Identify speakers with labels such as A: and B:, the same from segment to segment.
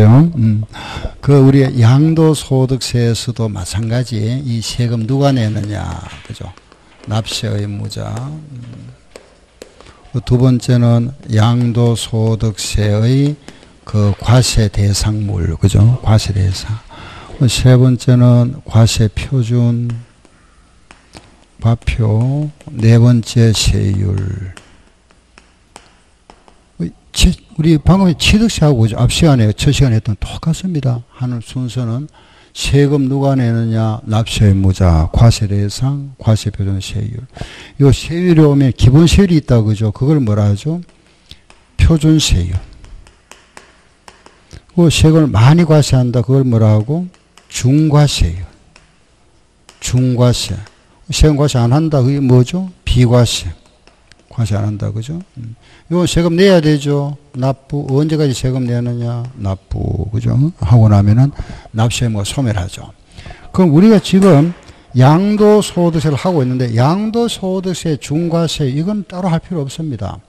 A: 우리 양도소득세에서도 마찬가지 이 세금 누가 내느냐, 그죠? 납세 의무자. 두 번째는 양도소득세의 그 과세 대상물, 그죠? 과세 대상. 세 번째는 과세 표준, 과표. 네 번째 세율. 우리 방금 취득세하고 앞 시간에 첫 시간에 했던 똑같습니다. 하는 순서는 세금 누가 내느냐, 납세 의무자, 과세 대상, 과세 표준 세율. 요 세율이 오면 기본 세율이 있다, 그죠? 그걸 뭐라 하죠? 표준 세율. 그 세금을 많이 과세한다, 그걸 뭐라 하고? 중과세율. 중과세. 세금 과세 안 한다, 그게 뭐죠? 비과세. 과세 안 한다, 그죠? 이거 세금 내야 되죠. 납부. 언제까지 세금 내느냐? 납부. 그죠? 하고 나면은 납세 의무가 소멸하죠. 그럼 우리가 지금 양도소득세를 하고 있는데, 양도소득세, 중과세, 이건 따로 할 필요 없습니다.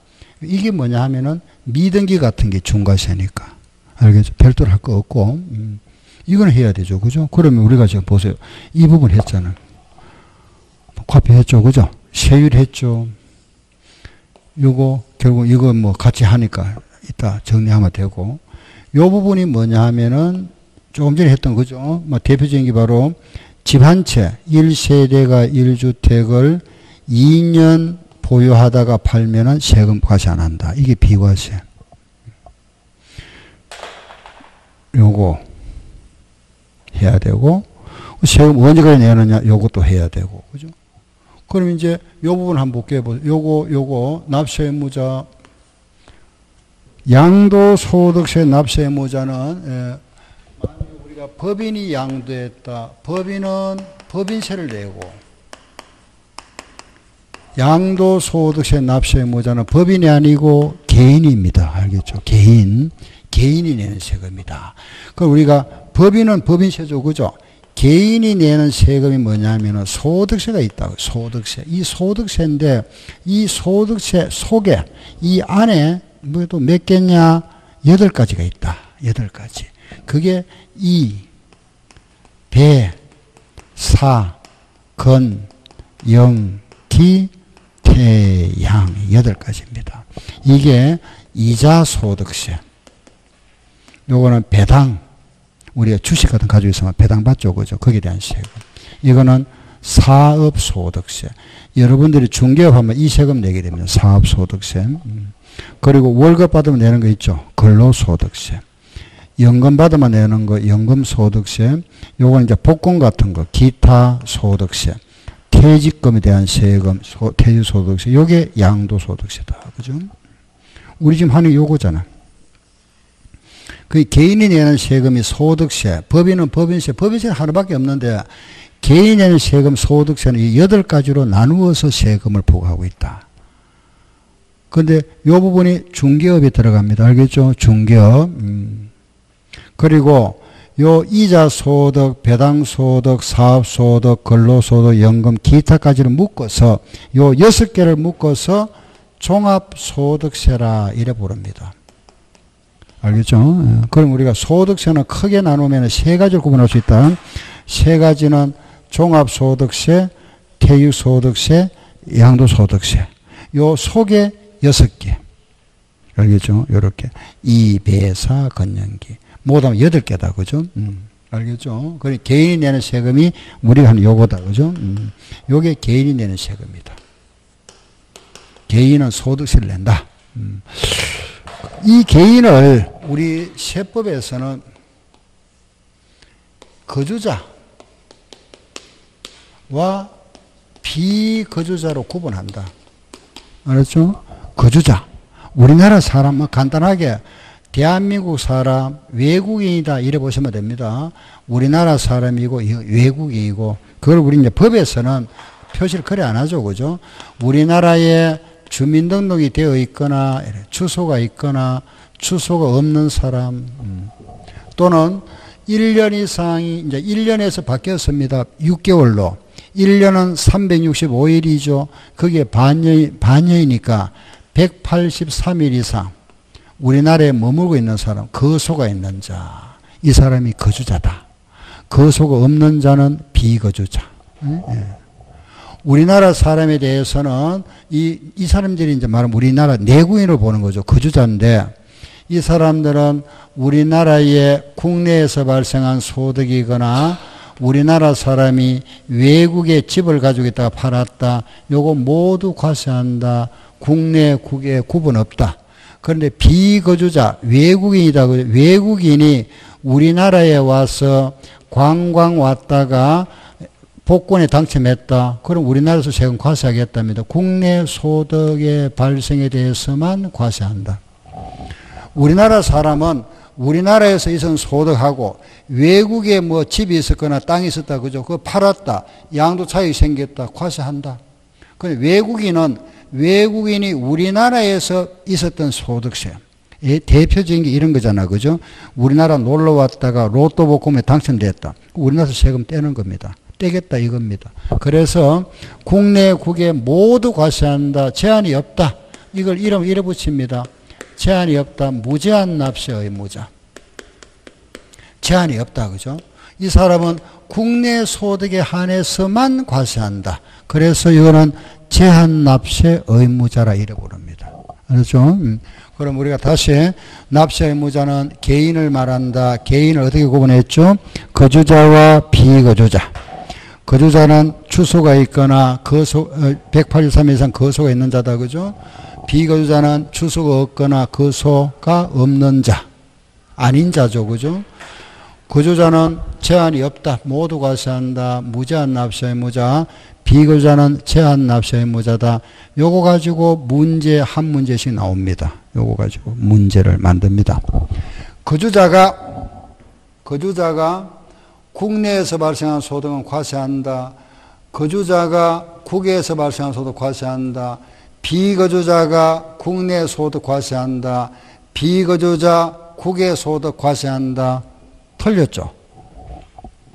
A: 이게 뭐냐 하면은 미등기 같은 게 중과세니까. 알겠죠? 별도로 할 거 없고, 이건 해야 되죠. 그죠? 그러면 우리가 지금 보세요. 이 부분 했잖아요. 과표 했죠. 그죠? 세율 했죠. 요거 결국 이거 뭐 같이 하니까 이따 정리하면 되고, 요 부분이 뭐냐 하면은 조금 전에 했던 거죠. 뭐 대표적인 게 바로 집 한 채 1세대가 1주택을 2년 보유하다가 팔면은 세금 과세 안 한다. 이게 비과세. 요거 해야 되고, 세금 언제까지 내느냐, 요것도 해야 되고, 그죠? 그럼 이제 요 부분 한번 볼게요. 요거 납세 의무자, 양도소득세 납세 의무자는 우리가 법인이 양도했다. 법인은 법인세를 내고, 양도소득세 납세 의무자는 법인이 아니고 개인입니다. 알겠죠? 개인이 내는 세금이다. 그럼 우리가 법인은 법인세죠, 그죠? 개인이 내는 세금이 뭐냐면은 소득세가 있다. 소득세. 이 소득세인데, 이 소득세 속에, 이 안에 뭐 또 몇 개냐? 8가지가 있다. 8가지. 그게 이, 배, 사, 건, 영, 기, 태양. 8가지입니다. 이게 이자 소득세. 요거는 배당. 우리가 주식 같은 거 가지고 있으면 배당 받죠, 그죠? 거기에 대한 세금. 이거는 사업소득세. 여러분들이 중개업 하면 이 세금 내게 됩니다. 사업소득세. 그리고 월급 받으면 내는 거 있죠? 근로소득세. 연금 받으면 내는 거 연금소득세. 요건 이제 복권 같은 거 기타 소득세. 퇴직금에 대한 세금, 퇴직소득세. 요게 양도소득세다, 그죠? 우리 지금 하는 요거잖아. 그 개인이 내는 세금이 소득세, 법인은 법인세, 법인세는 하나밖에 없는데 개인이 내는 세금 소득세는 이 8가지로 나누어서 세금을 부과하고 있다. 그런데 이 부분이 중개업에 들어갑니다. 알겠죠? 중개업. 그리고 요 이자소득, 배당소득, 사업소득, 근로소득, 연금, 기타까지를 묶어서 요 6개를 묶어서 종합소득세라 이래 부릅니다. 알겠죠? 그럼 우리가 소득세는 크게 나누면 3가지를 구분할 수 있다. 3가지는 종합소득세, 퇴직소득세, 양도소득세. 요 속에 6개. 알겠죠? 요렇게. 이배사, 건연기. 모두 하면 8개다. 그죠? 알겠죠? 그래, 개인이 내는 세금이 우리가 하는 요거다. 그죠? 요게 개인이 내는 세금이다. 개인은 소득세를 낸다. 이 개인을 우리 세법에서는 거주자와 비거주자로 구분한다. 알았죠? 거주자. 우리나라 사람, 간단하게 대한민국 사람, 외국인이다 이래 보시면 됩니다. 우리나라 사람이고 외국인이고, 그걸 우리 이제 법에서는 표시를 그래 안 하죠. 그죠? 우리나라에 주민등록이 되어 있거나 주소가 있거나 주소가 없는 사람, 또는 1년 이상이 이제 1년에서 바뀌었습니다. 6개월로. 1년은 365일이죠. 그게 반년이니까 183일 이상. 우리나라에 머물고 있는 사람, 거소가 있는 자, 이 사람이 거주자다. 거소가 없는 자는 비거주자. 우리나라 사람에 대해서는 이 사람들이 이제 말하면 우리나라 내국인을 보는 거죠. 거주자인데 이 사람들은 우리나라의 국내에서 발생한 소득이거나 우리나라 사람이 외국에 집을 가지고 있다가 팔았다. 요거 모두 과세한다. 국내, 국외 구분 없다. 그런데 비거주자, 외국인이다. 외국인이 우리나라에 와서 관광 왔다가 복권에 당첨했다. 그럼 우리나라에서 세금 과세하겠답니다. 국내 소득의 발생에 대해서만 과세한다. 우리나라 사람은 우리나라에서 있은 소득하고 외국에 뭐 집이 있었거나 땅이 있었다. 그죠? 그거 팔았다. 양도 차익이 생겼다. 과세한다. 근데 외국인이 우리나라에서 있었던 소득세. 대표적인 게 이런 거잖아. 그죠? 우리나라 놀러 왔다가 로또 복권에 당첨됐다. 우리나라에서 세금 떼는 겁니다. 떼겠다 이겁니다. 그래서 국내, 국외 모두 과세한다. 제한이 없다. 이걸 이름 이래 붙입니다. 제한이 없다. 무제한 납세 의무자. 제한이 없다. 그죠? 이 사람은 국내 소득에 한해서만 과세한다. 그래서 이거는 제한 납세 의무자라 이래 부릅니다. 그렇죠? 그럼 우리가 다시 납세 의무자는 개인을 말한다. 개인을 어떻게 구분했죠? 거주자와 비거주자. 거주자는 주소가 있거나 183 이상 거소가 있는 자다. 그죠? 비거주자는 주소가 없거나 거소가 없는 자. 아닌 자죠. 그죠? 거주자는 제한이 없다. 모두 과세한다. 무제한 납세 의무자. 비거주자는 제한 납세 의무자다. 요거 가지고 문제 한 문제씩 나옵니다. 요거 가지고 문제를 만듭니다. 거주자가 국내에서 발생한 소득은 과세한다. 거주자가 국외에서 발생한 소득 과세한다. 비거주자가 국내 소득 과세한다. 비거주자 국외 소득 과세한다. 틀렸죠?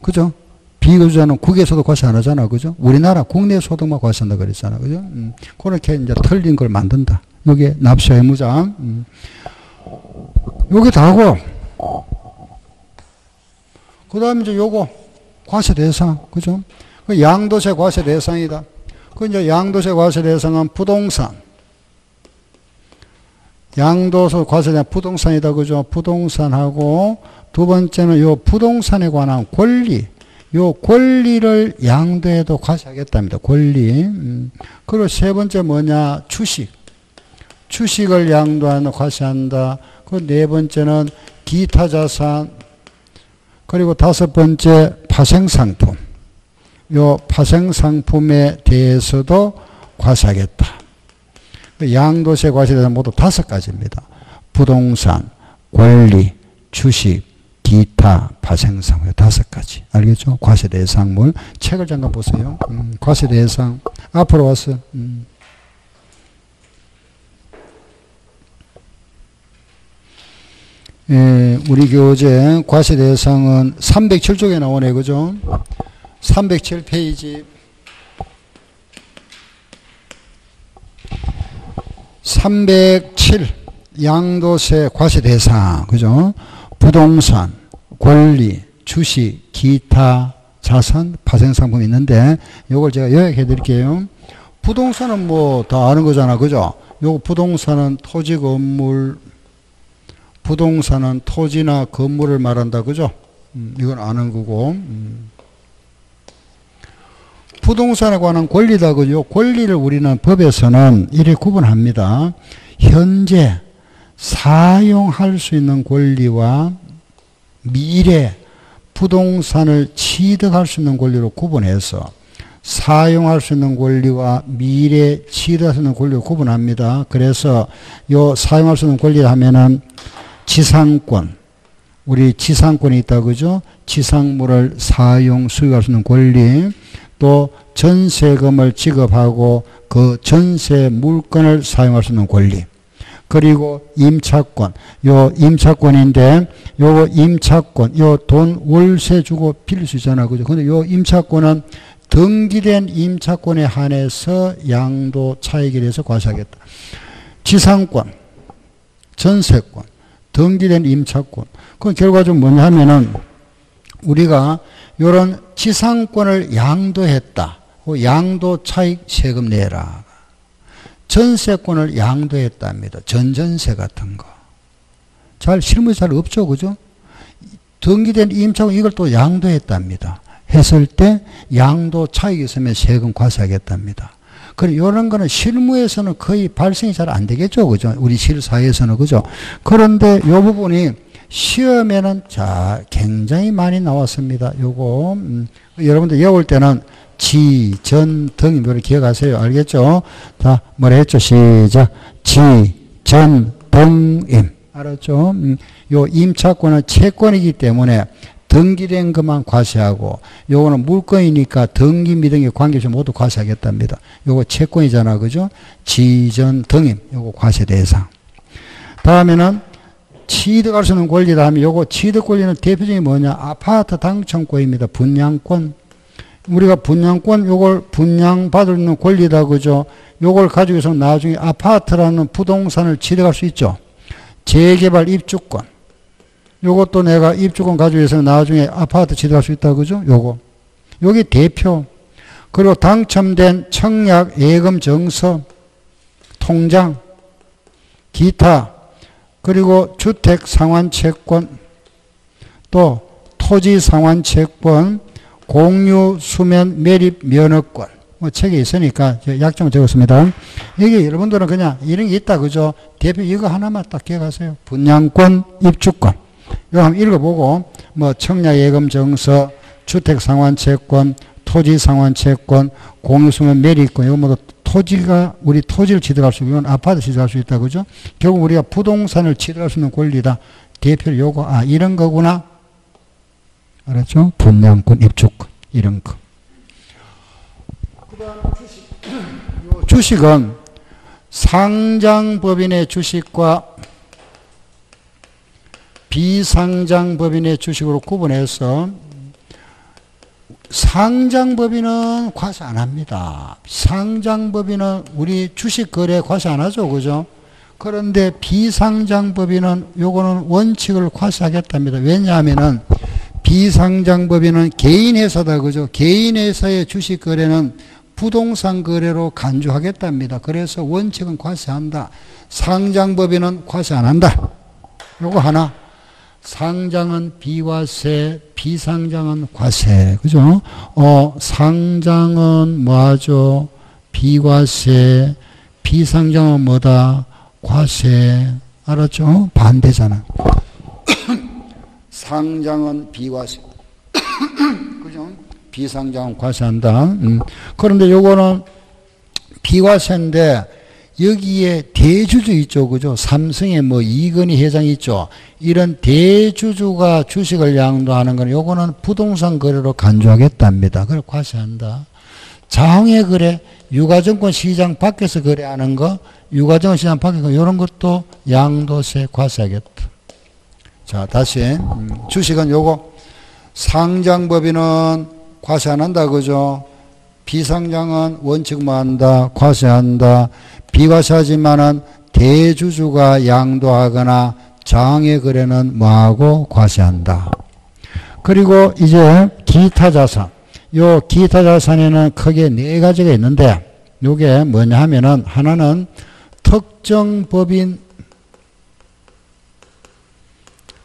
A: 그죠? 비거주자는 국외 소득 과세 안 하잖아. 그죠? 우리나라 국내 소득만 과세한다 그랬잖아. 그죠? 그렇게 이제 틀린 걸 만든다. 여기에 납세 의무자. 요게 다고. 그 다음에 이제 요거 과세 대상. 그죠? 그 양도세 과세 대상이다. 그 이제 양도세 과세 대상은 부동산. 양도세 과세 대상 부동산이다. 그죠? 부동산하고 두 번째는 요 부동산에 관한 권리. 요 권리를 양도해도 과세하겠답니다. 권리. 그리고 세 번째 뭐냐? 주식. 주식을 양도하는 과세한다. 그 네 번째는 기타 자산. 그리고 다섯 번째 파생상품. 요 파생상품에 대해서도 과세하겠다. 양도세 과세 대상 모두 5가지입니다. 부동산, 권리, 주식, 기타, 파생상품 5가지. 알겠죠? 과세 대상물. 책을 잠깐 보세요. 과세 대상. 앞으로 와서. 우리 교재 과세 대상은 307쪽에 나오네. 그죠? 307페이지. 307 양도세 과세 대상. 그죠? 부동산, 권리, 주식, 기타, 자산, 파생상품이 있는데 요걸 제가 요약해 드릴게요. 부동산은 뭐 다 아는 거잖아. 그죠? 요거 부동산은 토지, 건물, 부동산은 토지나 건물을 말한다. 그죠? 이건 아는 거고. 부동산에 관한 권리다. 그죠? 권리를 우리는 법에서는 이렇게 구분합니다. 현재 사용할 수 있는 권리와 미래 부동산을 취득할 수 있는 권리로 구분해서 사용할 수 있는 권리와 미래 취득할 수 있는 권리로 구분합니다. 그래서 요 사용할 수 있는 권리를 하면은 지상권, 우리 지상권이 있다. 그죠? 지상물을 사용, 수익할 수 있는 권리, 또 전세금을 지급하고 그 전세 물건을 사용할 수 있는 권리, 그리고 임차권, 요 임차권인데 요 임차권, 요 돈 월세 주고 빌릴 수 있잖아. 그죠? 근데 요 임차권은 등기된 임차권에 한해서 양도 차익에 대해서 과세하겠다. 지상권, 전세권, 등기된 임차권. 그 결과적으로 뭐냐 하면은 우리가 이런 지상권을 양도했다. 양도 차익 세금 내라. 전세권을 양도했답니다. 전전세 같은 거. 실무에 잘 없죠, 그죠? 등기된 임차권 이걸 또 양도했답니다. 했을 때 양도 차익이 있으면 세금 과세하겠답니다. 그리고 이런 거는 실무에서는 거의 발생이 잘 안 되겠죠, 그죠? 우리 실사에서는, 그죠? 그런데 이 부분이 시험에는 굉장히 많이 나왔습니다. 요거, 여러분들 외울 때는 지, 전, 등, 이걸 기억하세요. 알겠죠? 자, 뭐라 했죠? 시작. 지, 전, 등, 임. 알았죠? 요 임차권은 채권이기 때문에 등기된 것만 과세하고, 요거는 물건이니까 등기, 미등기 관계없이 모두 과세하겠답니다. 요거 채권이잖아, 그죠? 지, 전, 등임. 요거 과세 대상. 다음에는 취득할 수 있는 권리다 하면 요거 취득 권리는 대표적인 뭐냐? 아파트 당첨권입니다. 분양권. 우리가 분양권, 요걸 분양받을 수 있는 권리다, 그죠? 요걸 가지고 있으면 나중에 아파트라는 부동산을 취득할 수 있죠. 재개발 입주권. 요것도 내가 입주권 가지고 있으면 나중에 아파트 취득할 수 있다, 그죠? 요거. 요게 대표. 그리고 당첨된 청약 예금 정서, 통장, 기타, 그리고 주택 상환 채권, 또 토지 상환 채권, 공유 수면 매립 면허권. 뭐 책에 있으니까 약정을 적었습니다. 여기 여러분들은 그냥 이런 게 있다, 그죠? 대표 이거 하나만 딱 기억하세요. 분양권, 입주권. 이거 한번 읽어보고, 뭐 청약 예금 정서, 주택 상환 채권, 토지 상환 채권, 공유 수면 매립권. 이거 모두 토지가, 우리 토지를 취득할 수 있고, 이건 아파트 취득할 수 있다, 그죠? 결국 우리가 부동산을 취득할 수 있는 권리다. 대표로 요거, 이런 거구나. 알았죠? 분양권, 입주권, 이런 거. 그 다음 주식. 요 주식은 상장법인의 주식과 비상장법인의 주식으로 구분해서 상장법인은 과세 안 합니다. 상장법인은 우리 주식 거래 과세 안 하죠, 그죠? 그런데 비상장법인은 요거는 원칙을 과세하겠답니다. 왜냐하면은 비상장법인은 개인회사다, 그죠? 개인회사의 주식 거래는 부동산 거래로 간주하겠답니다. 그래서 원칙은 과세한다. 상장법인은 과세 안 한다. 요거 하나. 상장은 비과세, 비상장은 과세. 그죠? 상장은 뭐하죠? 비과세, 비상장은 뭐다? 과세. 알았죠? 반대잖아. 상장은 비과세. 그죠? 비상장은 과세한다. 그런데 요거는 비과세인데 여기에 대주주 있죠, 그죠? 삼성에 뭐 이건희 회장이 있죠. 이런 대주주가 주식을 양도하는 건 요거는 부동산 거래로 간주하겠답니다. 그걸 과세한다. 장외 거래, 유가증권 시장 밖에서 거래하는 거, 유가증권 시장 밖에서 이런 것도 양도세 과세하겠다. 자, 다시 주식은 요거 상장법인은 과세 안 한다, 그죠? 비상장은 원칙 뭐 한다, 과세한다. 비과세하지만은 대주주가 양도하거나 장외 거래는 뭐하고 과세한다. 그리고 이제 기타 자산. 요 기타 자산에는 크게 네 가지가 있는데 요게 뭐냐 하면은 하나는 특정 법인,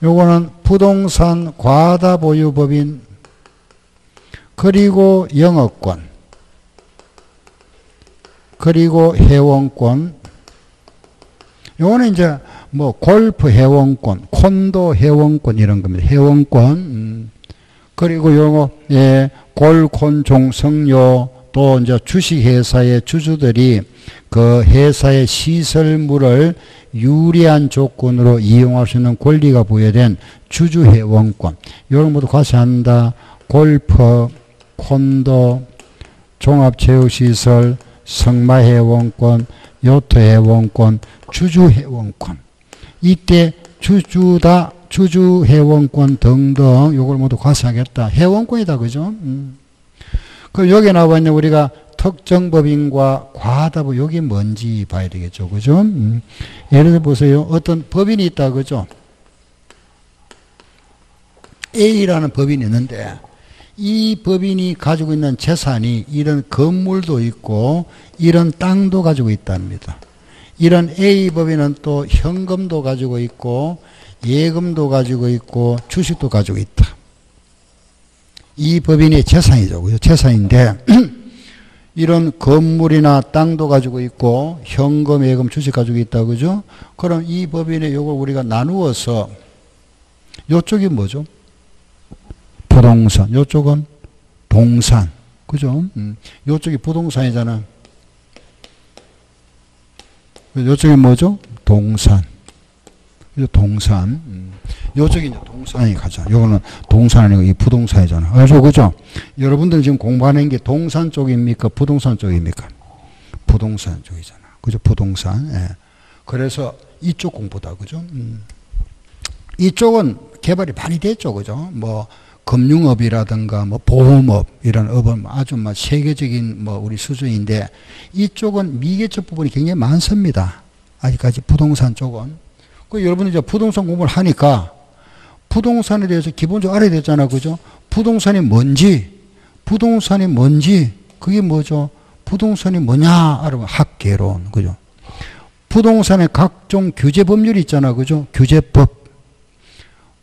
A: 요거는 부동산 과다 보유 법인, 그리고 영업권, 그리고 회원권. 요거는 이제 뭐 골프 회원권, 콘도 회원권 이런 겁니다. 회원권. 그리고 요거 골콘종 성료, 또 이제 주식회사의 주주들이 그 회사의 시설물을 유리한 조건으로 이용할 수 있는 권리가 부여된 주주회원권. 이런 것도 과세한다. 골프, 콘도, 종합체육시설, 성마회원권, 요트회원권, 주주회원권. 이때 주주다, 주주회원권 등등 요걸 모두 과세하겠다. 회원권이다, 그죠? 그 여기에 나와 있는 우리가 특정 법인과 과다 법인, 이게 뭔지 봐야 되겠죠. 그죠? 예를 들어 보세요. 어떤 법인이 있다. 그죠? A라는 법인이 있는데, 이 법인이 가지고 있는 재산이 이런 건물도 있고, 이런 땅도 가지고 있답니다. 이런 A 법인은 또 현금도 가지고 있고, 예금도 가지고 있고, 주식도 가지고 있다. 이 법인의 재산이죠. 그죠? 재산인데, 이런 건물이나 땅도 가지고 있고, 현금, 예금, 주식 가지고 있다. 그죠? 그럼 이 법인의 요걸 우리가 나누어서, 요쪽이 뭐죠? 부동산. 요쪽은 동산. 그죠? 요쪽이 부동산이잖아. 요쪽이 뭐죠? 동산. 그죠? 동산. 요쪽이 이제 동산이 가죠. 요거는 동산 아니고 이 부동산이잖아. 알죠? 그죠? 여러분들 지금 공부하는 게 동산 쪽입니까? 부동산 쪽입니까? 부동산 쪽이잖아. 그죠? 부동산. 예. 그래서 이쪽 공부다. 그죠? 이쪽은 개발이 많이 됐죠. 그죠? 뭐, 금융업이라든가 뭐 보험업 이런 업은 아주 막 세계적인 뭐 우리 수준인데 이쪽은 미개척 부분이 굉장히 많습니다. 아직까지 부동산 쪽은. 그 여러분들 이제 부동산 공부를 하니까 부동산에 대해서 기본적으로 알아야 되잖아. 그죠? 부동산이 뭔지 그게 뭐죠? 부동산이 뭐냐 알아보면 학개론. 그죠? 부동산의 각종 규제 법률이 있잖아. 그죠? 규제법.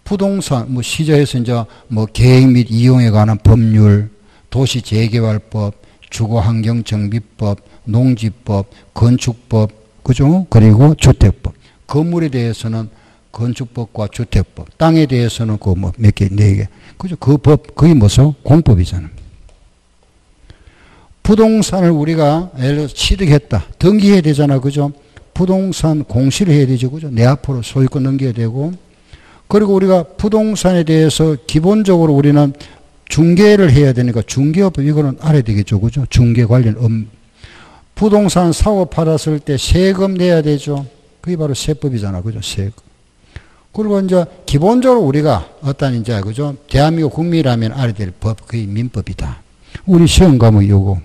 A: 부동산, 뭐, 시저에서 이제, 뭐, 계획 및 이용에 관한 법률, 도시재개발법, 주거환경정비법, 농지법, 건축법, 그죠? 그리고 주택법. 건물에 대해서는 건축법과 주택법, 땅에 대해서는 그 뭐, 몇 개, 네 개. 그죠? 그 법, 그게 뭐죠? 공법이잖아. 부동산을 우리가 예를 들어서 취득했다. 등기해야 되잖아. 그죠? 부동산 공시를 해야 되죠. 그죠? 내 앞으로 소유권 넘겨야 되고, 그리고 우리가 부동산에 대해서 기본적으로 우리는 중개를 해야 되니까 중개업 이거는 알아야 되겠죠. 그죠? 중개 관련 부동산 사고 팔았을 때 세금 내야 되죠. 그게 바로 세법이잖아. 그죠? 세금. 그리고 이제 기본적으로 우리가 어떤 이제 그죠? 대한민국 국민이라면 알아야 될 법, 그게 민법이다. 우리 시험 과목 요거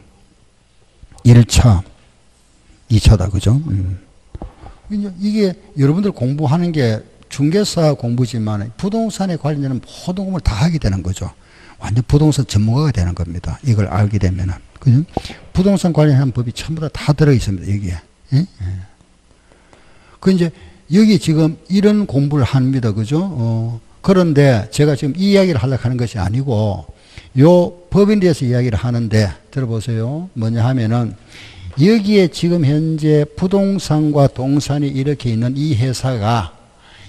A: 1차, 2차다. 그죠? 이게 여러분들 공부하는 게 중개사 공부지만 부동산에 관련된 모든 공부를 다 하게 되는 거죠. 완전 부동산 전문가가 되는 겁니다. 이걸 알게 되면은. 그죠? 부동산 관련한 법이 전부 다 들어 있습니다. 여기에. 예? 예. 그 이제 여기 지금 이런 공부를 합니다. 그죠? 그런데 제가 지금 이 이야기를 하려고 하는 것이 아니고 요 법인에 대해서 이야기를 하는데 들어보세요. 뭐냐 하면은 여기에 지금 현재 부동산과 동산이 이렇게 있는 이 회사가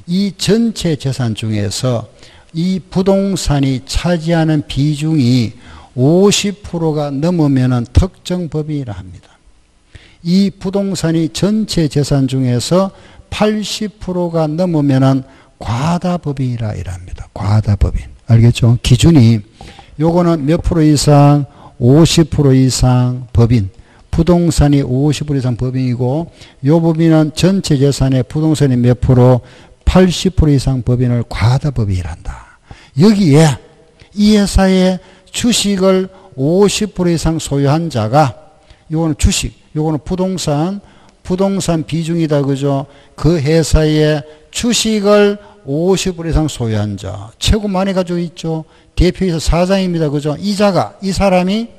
A: 이 전체 재산 중에서 이 부동산이 차지하는 비중이 50%가 넘으면 특정 법인이라 합니다. 이 부동산이 전체 재산 중에서 80%가 넘으면 과다 법인이라 합니다. 과다 법인. 알겠죠? 기준이 요거는 몇 프로 이상? 50% 이상 법인. 부동산이 50% 이상 법인이고 요 법인은 전체 재산의 부동산이 몇 프로? 80% 이상 법인을 과다 법인이란다. 여기에 이 회사의 주식을 50% 이상 소유한 자가 요거는 주식, 요거는 부동산 비중이다. 그죠? 그 회사의 주식을 50% 이상 소유한 자. 최고 많이 가지고 있죠. 대표이사 사장입니다. 그죠? 이 사람이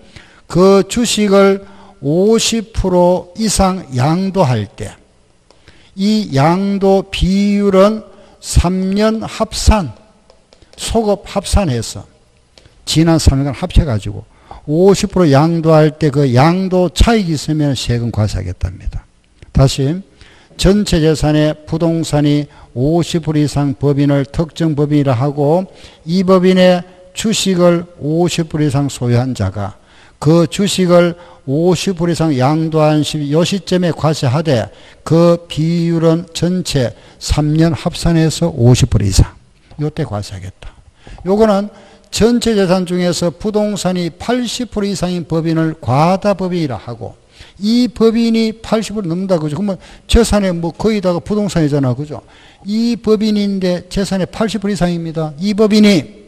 A: 그 주식을 50% 이상 양도할 때 이 양도 비율은 3년 합산, 소급 합산해서 지난 3년간 합쳐가지고 50% 양도할 때 그 양도 차익이 있으면 세금 과세하겠답니다. 다시 전체 재산의 부동산이 50% 이상 법인을 특정 법인이라 하고 이 법인의 주식을 50% 이상 소유한 자가 그 주식을 50% 이상 양도한 이 시점에 과세하되 그 비율은 전체 3년 합산해서 50% 이상. 요때 과세하겠다. 요거는 전체 재산 중에서 부동산이 80% 이상인 법인을 과다 법인이라 하고 이 법인이 80% 넘는다. 그죠? 그러면 재산에 뭐 거의 다가 부동산이잖아. 그죠? 이 법인인데 재산의 80% 이상입니다. 이 법인이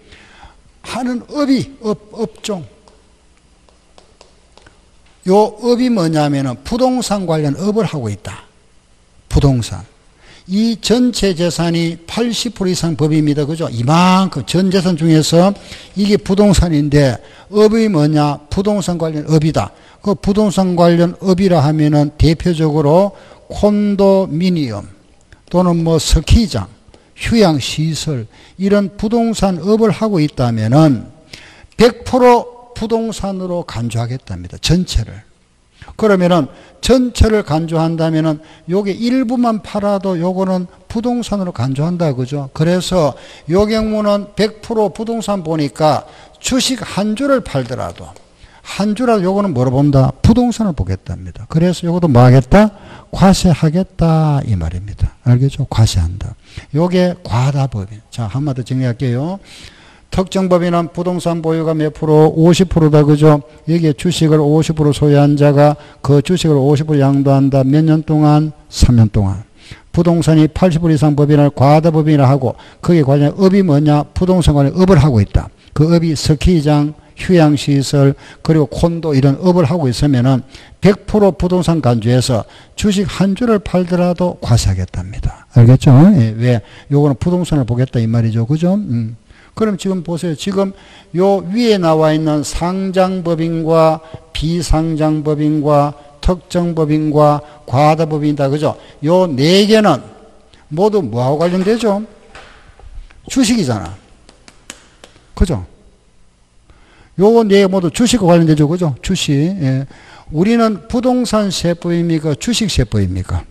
A: 하는 업종. 요 업이 뭐냐면은 부동산 관련 업을 하고 있다. 부동산. 이 전체 재산이 80% 이상 법입니다. 그죠? 이만큼 전 재산 중에서 이게 부동산인데 업이 뭐냐? 부동산 관련 업이다. 그 부동산 관련 업이라 하면은 대표적으로 콘도미니엄 또는 뭐 스키장, 휴양시설 이런 부동산 업을 하고 있다면은 100% 부동산으로 간주하겠답니다. 전체를. 그러면은 전체를 간주한다면은 요게 일부만 팔아도 요거는 부동산으로 간주한다. 그죠? 그래서 요 경우는 100% 부동산 보니까 주식 한 주를 팔더라도 한 주라도 요거는 뭐로 본다? 부동산을 보겠답니다. 그래서 요것도 뭐 하겠다? 과세하겠다 이 말입니다. 알겠죠? 과세한다. 요게 과다법인. 자, 한마디 더 정리할게요. 특정 법인은 부동산 보유가 몇 프로? 50%다. 그죠? 여기에 주식을 50% 소유한 자가 그 주식을 50% 양도한다. 몇 년 동안? 3년 동안. 부동산이 80% 이상 법인을 과다법인이라 하고 거기에 관련 업이 뭐냐? 부동산 관련 업을 하고 있다. 그 업이 스키장, 휴양시설, 그리고 콘도 이런 업을 하고 있으면은 100% 부동산 간주해서 주식 한 주를 팔더라도 과세하겠답니다. 알겠죠? 예, 왜? 요거는 부동산을 보겠다 이 말이죠. 그죠? 그럼 지금 보세요. 지금 요 위에 나와 있는 상장법인과 비상장법인과 특정법인과 과다법인이다. 그죠? 요 네 개는 모두 뭐하고 관련되죠? 주식이잖아. 그죠? 요 네 개 모두 주식과 관련되죠. 그죠? 주식. 예. 우리는 부동산 세법입니까? 주식 세법입니까?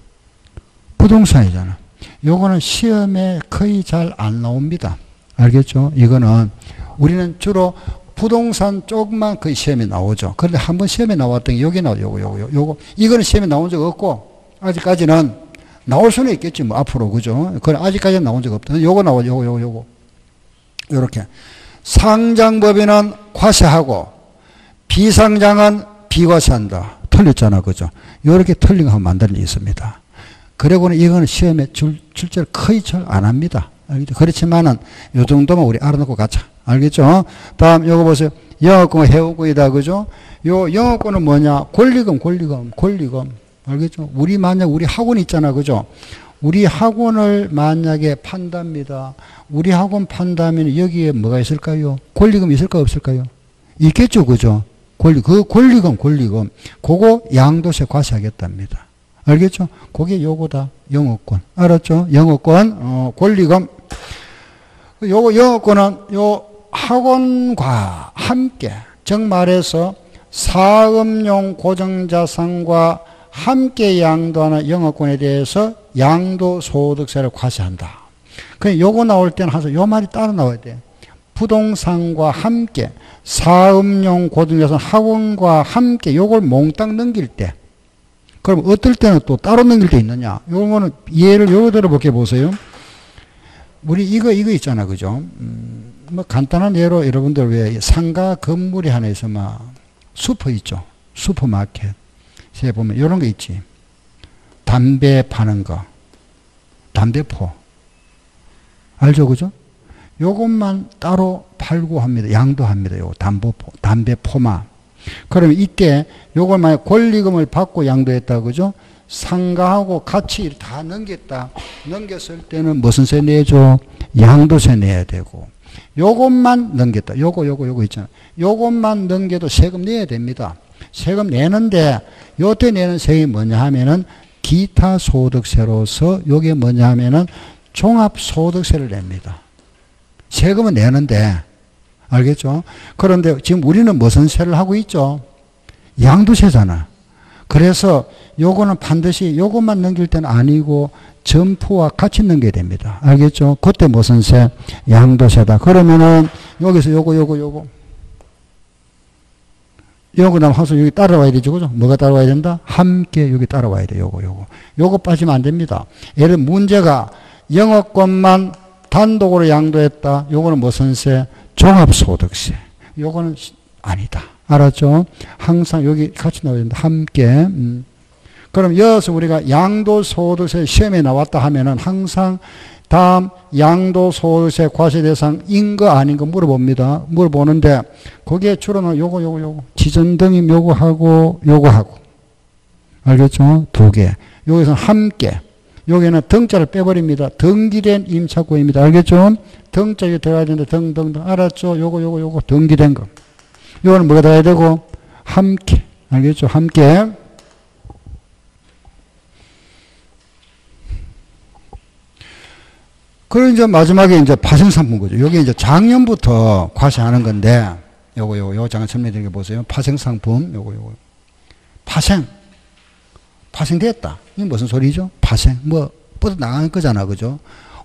A: 부동산이잖아. 요거는 시험에 거의 잘 안 나옵니다. 알겠죠? 이거는 우리는 주로 부동산 쪽만 거의 시험에 나오죠. 그런데 한번 시험에 나왔던 게 여기 나오죠. 요거. 이거는 시험에 나온 적 없고, 아직까지는 나올 수는 있겠지, 뭐, 앞으로. 그죠? 그건 아직까지는 나온 적 없다. 요거 나오죠. 요거. 요렇게. 상장법인은 과세하고, 비상장은 비과세한다. 틀렸잖아. 그죠? 요렇게 틀린 거 한번 만들어 있습니다. 그리고는 이거는 시험에 출제를 거의 잘 안 합니다. 알겠죠? 그렇지만은 요 정도만 우리 알아놓고 가자. 알겠죠? 다음 요거 보세요. 영업권 해오권이다. 그죠? 요 영업권은 뭐냐? 권리금. 알겠죠? 우리 만약 우리 학원 있잖아. 그죠? 우리 학원을 만약에 판답니다. 우리 학원 판다면 여기에 뭐가 있을까요? 권리금 있을까 없을까요? 있겠죠. 그죠? 권리금. 그거 양도세 과세하겠답니다. 알겠죠? 그게 요거다. 영업권. 알았죠? 영업권, 권리금. 요거 영업권은 요 학원과 함께, 즉 말해서 사업용 고정자산과 함께 양도하는 영업권에 대해서 양도소득세를 과세한다. 그럼 요거 나올 때는 항상 요 말이 따로 나와야 돼. 부동산과 함께, 사업용 고정자산 학원과 함께 요걸 몽땅 넘길 때, 그럼 어떨 때는 또 따로 넘길 때 있느냐? 요거는 예를 요거 들어볼게 보세요. 우리 이거 있잖아. 그죠? 뭐 간단한 예로 여러분들 왜 상가 건물이 하나 있어 막 슈퍼 있죠. 슈퍼마켓. 에 보면 요런 거 있지. 담배 파는 거. 담배포. 알죠? 그죠? 요것만 따로 팔고 합니다. 양도합니다. 요 담배포마. 그러면 이때 요걸 만약 권리금을 받고 양도했다. 그죠? 상가하고 같이 다 넘겼을 때는 무슨 세 내죠? 양도세 내야 되고. 요것만 넘겼다. 요거 있잖아. 요것만 넘겨도 세금 내야 됩니다. 세금 내는데 요때 내는 세금이 뭐냐 하면은 기타 소득세로서 요게 뭐냐 하면은 종합소득세를 냅니다. 세금은 내는데 알겠죠? 그런데 지금 우리는 무슨 세를 하고 있죠? 양도세잖아. 그래서 요거는 반드시 요것만 넘길 때는 아니고 점포와 같이 넘겨야 됩니다. 알겠죠? 그때 무슨 세? 양도세다. 그러면은 여기서 요거 그다음 항상 여기 따라와야 되죠. 그죠? 뭐가 따라와야 된다? 함께 여기 따라와야 돼. 요거 빠지면 안 됩니다. 예를 들어 문제가 영업권만 단독으로 양도했다. 요거는 무슨 세? 종합소득세. 요거는 아니다. 알았죠? 항상 여기 같이 나와야 된다. 함께. 그럼 여기서 우리가 양도소득세 시험에 나왔다 하면은 항상 다음 양도소득세 과세 대상인 거 아닌 거 물어봅니다. 물어보는데 거기에 주로는 요거 지전등임 요거하고 알겠죠? 두 개. 여기서는 함께. 여기는 등자를 빼버립니다. 등기된 임차권입니다. 알겠죠? 등자에 들어가야 되는데 등. 알았죠? 요거 등기된 거. 요거는 뭐가 들어가야 되고? 함께. 알겠죠? 함께. 그리고 이제 마지막에 이제 파생상품 거죠. 여기 이제 작년부터 과세하는 건데, 요거 잠깐 설명드리게 보세요. 파생상품, 요거. 파생됐다. 이게 무슨 소리죠? 파생. 뻗어나간 거잖아. 그죠?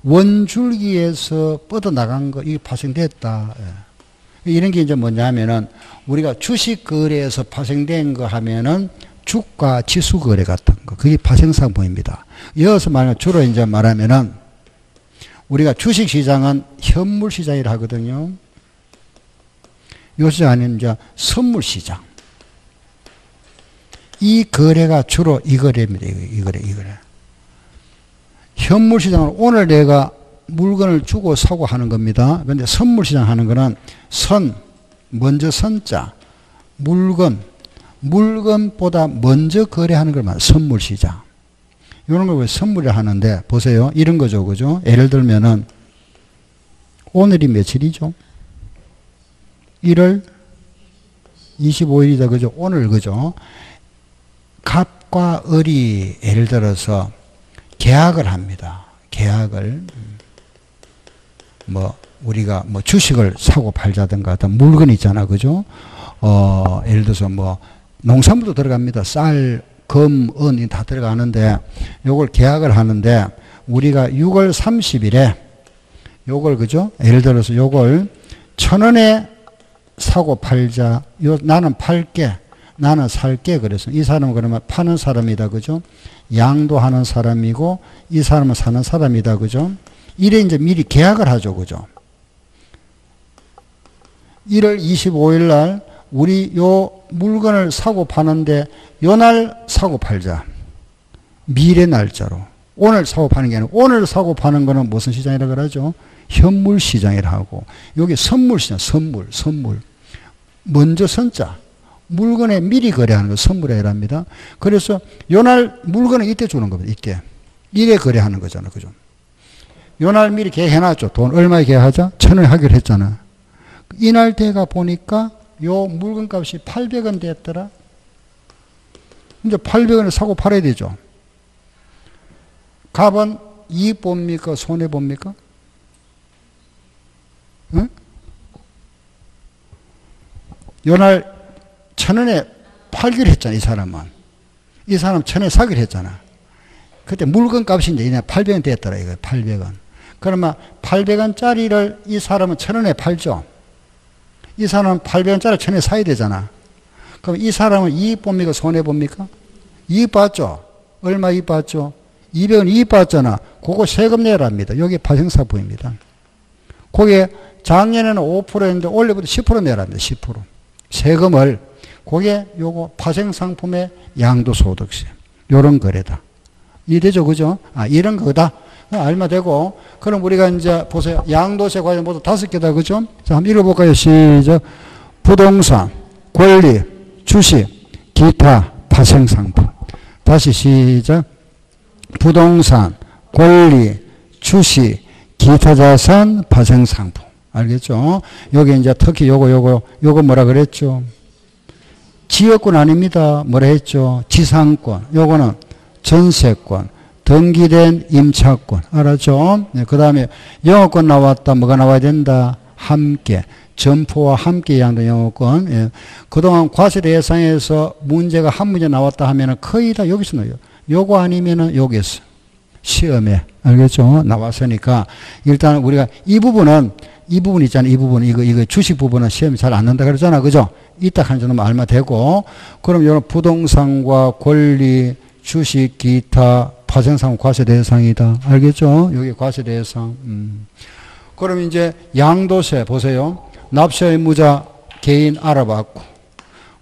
A: 원줄기에서 뻗어나간 거, 이게 파생됐다. 예. 이런 게 이제 뭐냐 하면은, 우리가 주식 거래에서 파생된 거 하면은, 주가 지수 거래 같은 거. 그게 파생상품입니다. 이어서 주로 이제 말하면은, 우리가 주식시장은 현물시장이라 하거든요. 요 시장은 이제 선물시장. 이 거래가 주로 이 거래입니다. 이 거래. 현물시장은 오늘 내가 물건을 주고 사고 하는 겁니다. 그런데 선물시장 하는 거는 먼저 선자, 물건보다 먼저 거래하는 걸 말해요. 선물시장. 이런 걸 왜 선물을 하는데, 보세요. 이런 거죠. 그죠? 예를 들면은, 오늘이 며칠이죠? 1월 25일이다. 그죠? 오늘, 그죠? 갑과 을이 예를 들어서 계약을 합니다. 계약을. 우리가 주식을 사고 팔자든가, 어떤 물건 있잖아. 그죠? 예를 들어서 농산물도 들어갑니다. 쌀, 금, 은, 다 들어가는데, 요걸 계약을 하는데, 우리가 6월 30일에, 요걸, 그죠? 예를 들어서 요걸 1,000원에 사고 팔자. 나는 팔게, 나는 살게. 그래서 이 사람은 그러면 파는 사람이다. 그죠? 양도하는 사람이고, 이 사람은 사는 사람이다. 그죠? 이래 이제 미리 계약을 하죠. 그죠? 1월 25일 날, 우리 요 물건을 사고 파는데 요 날 사고 팔자. 미래 날짜로. 오늘 사고 파는 게 아니고 오늘 사고 파는 거는 무슨 시장이라고 그러죠? 현물 시장이라고 하고. 여기 선물 시장, 선물. 먼저 선자. 물건에 미리 거래하는 거 선물이라고 합니다. 그래서 요 날 물건을 이때 주는 겁니다. 이때. 이래 거래하는 거잖아. 그죠? 요 날 미리 계획해놨죠. 돈 얼마에 계획하자? 1,000원에 하기로 했잖아. 이날 돼가 보니까 요 물건값이 800원 됐더라. 이제 800원에 사고 팔아야 되죠. 갑은 이익 봅니까? 손해 봅니까? 응? 요날 1,000원에 팔기로 했잖아. 이 사람은. 이 사람 1,000원에 사기로 했잖아. 그때 물건값이 이제 800원 됐더라. 이거 800원. 그러면 800원짜리를 이 사람은 1,000원에 팔죠. 이 사람은 800원짜리 1,000원에 사야 되잖아. 그럼 이 사람은 이익 봅니까? 손해 봅니까? 이익 봤죠? 얼마 이익 봤죠? 200원 이익 봤잖아. 그거 세금 내랍니다. 여기 파생상품입니다. 그게 작년에는 5%였는데 올해부터 10% 내랍니다. 10%. 세금을. 그게 요거 파생상품의 양도소득세. 요런 거래다. 이해되죠? 그죠? 이런 거다. 알면 되고. 그럼 우리가 이제 보세요. 양도세 과세 모두 5개다. 그죠? 자, 한번 읽어볼까요? 시작. 부동산, 권리, 주식, 기타, 파생상품. 다시 시작. 부동산, 권리, 주식, 기타 자산, 파생상품. 알겠죠? 여기 이제 특히 요거 뭐라 그랬죠? 지역권 아닙니다. 뭐라 했죠? 지상권. 요거는 전세권. 등기된 임차권. 알았죠? 네, 그 다음에 영어권 나왔다. 뭐가 나와야 된다? 함께. 점포와 함께 양도 영어권. 예. 그동안 과세 대상에서 문제가 한 문제 나왔다 하면은 거의 다 여기서 나와요. 요거 아니면은 여기서. 시험에. 알겠죠? 나왔으니까. 일단 우리가 이 부분 있잖아요. 이 부분. 이거 주식 부분은 시험이 잘 안 난다 그러잖아. 그죠? 이따 한 정도 알면 되고. 그럼 요런 부동산과 권리, 주식, 기타, 파생상품 과세 대상이다. 알겠죠? 여기 과세 대상. 그럼 이제 양도세 보세요. 납세 의무자 개인 알아봤고,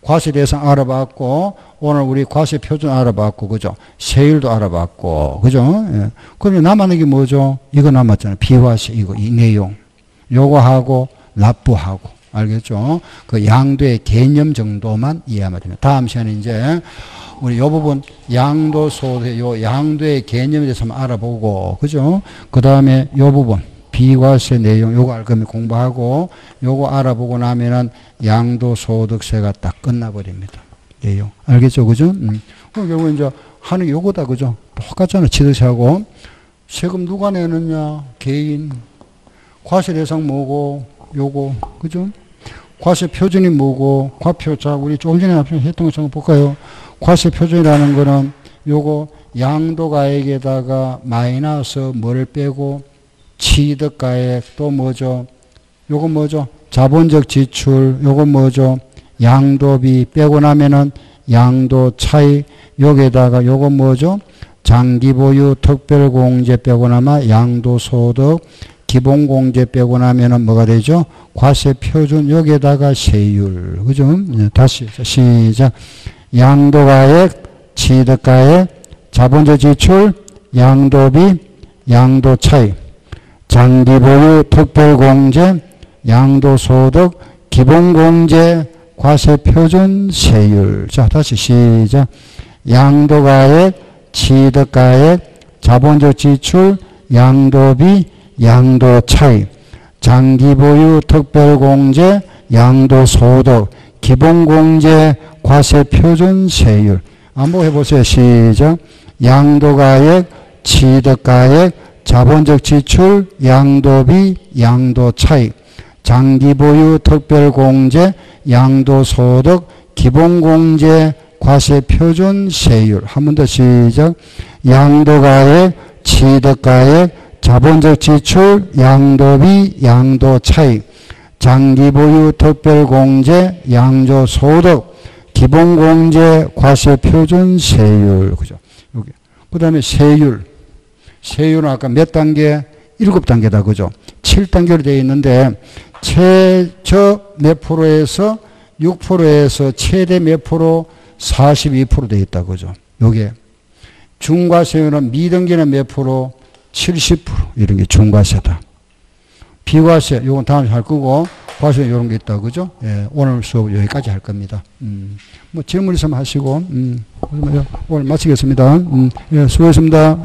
A: 과세 대상 알아봤고, 오늘 우리 과세 표준 알아봤고, 그죠? 세율도 알아봤고, 그죠? 예. 그럼 남았는 게 뭐죠? 이거 남았잖아요. 비과세, 이거, 이 내용. 요거 하고, 납부하고. 알겠죠? 그 양도의 개념 정도만 이해하면 됩니다. 다음 시간에 이제, 우리 요 부분, 양도소득, 요 양도의 개념에 대해서 한번 알아보고, 그죠? 그 다음에 요 부분. 비과세 내용 요거 알 거면 공부하고 요거 알아보고 나면은 양도소득세가 딱 끝나버립니다. 내용 알겠죠, 그죠? 그럼 결국 이제 하는 게 요거다, 그죠? 똑같잖아, 취득세하고. 세금 누가 내느냐? 개인. 과세 대상 뭐고? 요거, 그죠? 과세 표준이 뭐고? 과표자 우리 조금 전에 했던 것처럼 볼까요? 과세 표준이라는 거는 요거 양도가액에다가 마이너스 뭐를 빼고 취득가액 또 뭐죠? 요거 뭐죠? 자본적 지출 요거 뭐죠? 양도비 빼고 나면은 양도 차익 여기에다가 요거 뭐죠? 장기보유 특별공제 빼고 나면 양도소득 기본공제 빼고 나면은 뭐가 되죠? 과세 표준 여기에다가 세율 그죠? 다시 시작. 양도가액 취득가액 자본적 지출 양도비 양도 차익 장기보유 특별공제, 양도소득, 기본공제, 과세표준, 세율. 자, 다시 시작. 양도가액, 취득가액, 자본적 지출, 양도비, 양도차익, 장기보유 특별공제, 양도소득, 기본공제, 과세표준, 세율. 한번 해보세요. 시작. 양도가액, 취득가액, 자본적 지출, 양도비, 양도차익, 장기보유 특별공제, 양도소득, 기본공제, 과세표준, 세율. 한 번 더 시작. 양도가액, 취득가액, 자본적 지출, 양도비, 양도차익, 장기보유 특별공제, 양도소득, 기본공제, 과세표준, 세율. 그죠? 여기. 그 다음에 세율. 세율은 아까 몇 단계? 7단계다. 그죠? 7단계로 되어 있는데, 최저 몇 프로에서 6%에서 최대 몇 프로? 42% 되어 있다. 그죠? 요게. 중과세율은 미등기는 몇 프로? 70%. 이런 게 중과세다. 비과세, 요건 다음에 할 거고, 과세 이런 게 있다. 그죠? 예, 오늘 수업 여기까지 할 겁니다. 뭐 질문 있으면 하시고, 오늘 마치겠습니다. 예, 수고했습니다.